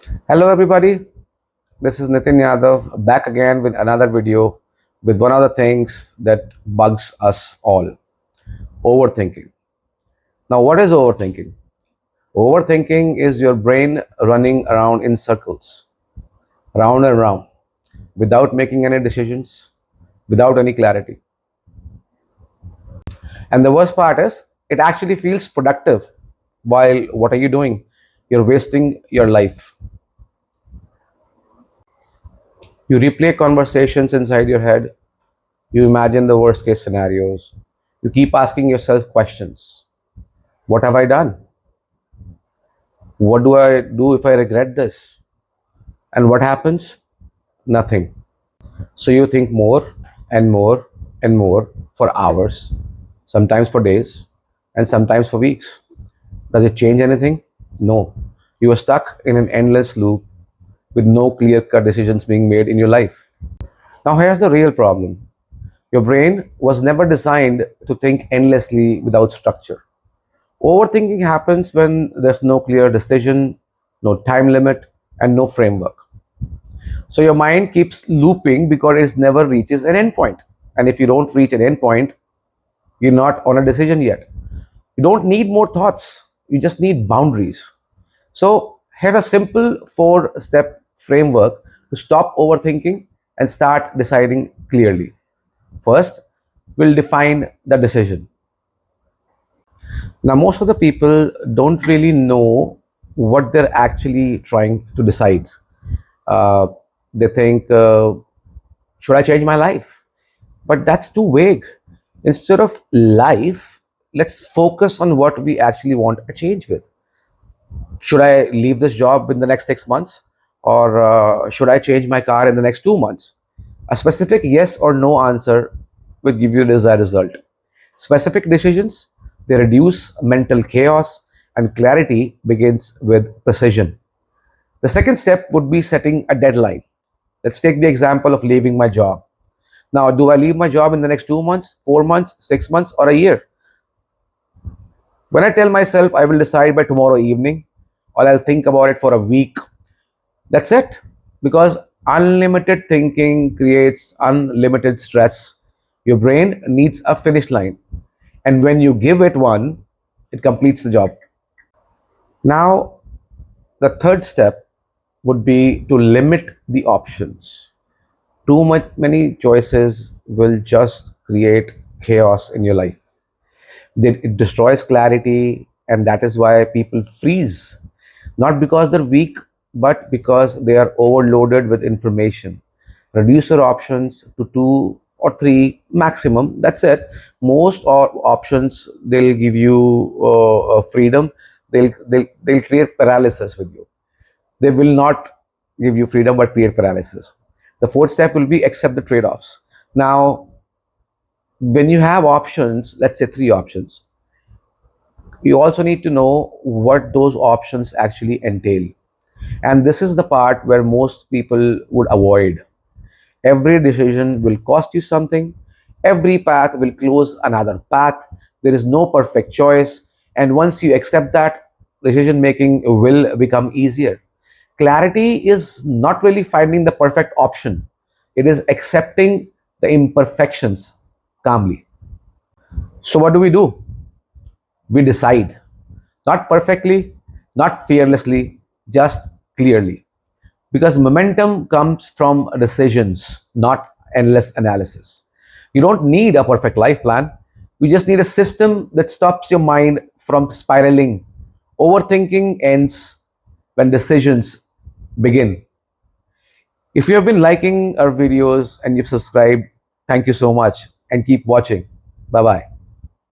Hello everybody, this is Nitin Yadav back again with another video with one of the things that bugs us all, overthinking. Now what is overthinking? Overthinking is your brain running around in circles, round and round, without making any decisions, without any clarity. And the worst part is, it actually feels productive. While what are you doing? You're wasting your life. You replay conversations inside your head. You imagine the worst case scenarios. You keep asking yourself questions. What have I done? What do I do if I regret this? And what happens? Nothing. So you think more and more and more for hours, sometimes for days, and sometimes for weeks. Does it change anything? No. You are stuck in an endless loop with no clear cut decisions being made in your life. Now, here's the real problem. Your brain was never designed to think endlessly without structure. Overthinking happens when there's no clear decision, no time limit, and no framework. So your mind keeps looping because it never reaches an endpoint. And if you don't reach an endpoint, you're not on a decision yet. You don't need more thoughts, you just need boundaries. So here's a simple 4-step framework to stop overthinking and start deciding clearly. First, we'll define the decision. Now, most of the people don't really know what they're actually trying to decide. Uh, they think, should I change my life? But that's too vague. Instead of life, let's focus on what we actually want a change with. Should I leave this job in the next 6 months? Or should I change my car in the next 2 months? A specific yes or no answer will give you the desired result. Specific decisions, they reduce mental chaos, and clarity begins with precision. The second step would be setting a deadline. Let's take the example of leaving my job. Now, do I leave my job in the next 2 months, 4 months, 6 months, or a year? When I tell myself I will decide by tomorrow evening, or I'll think about it for a week, that's it. Because unlimited thinking creates unlimited stress. Your brain needs a finish line. And when you give it one, it completes the job. Now, the third step would be to limit the options. Too much many choices will just create chaos in your life. It destroys clarity, and that is why people freeze. Not because they're weak, but because they are overloaded with information. Reduce your options to two or three maximum. That's it. Most options, they'll give you freedom. They'll create paralysis with you. They will not give you freedom but create paralysis. The fourth step will be accept the trade-offs. Now, when you have options, let's say three options, you also need to know what those options actually entail. And this is the part where most people would avoid. Every decision will cost you something. Every path will close another path. There is no perfect choice. And once you accept that, decision making will become easier. Clarity is not really finding the perfect option, it is accepting the imperfections calmly. So, what do? We decide. Not perfectly, not fearlessly, just clearly. Because momentum comes from decisions, not endless analysis. You don't need a perfect life plan. You just need a system that stops your mind from spiraling. Overthinking ends when decisions begin. If you have been liking our videos and you've subscribed, thank you so much and keep watching. Bye bye.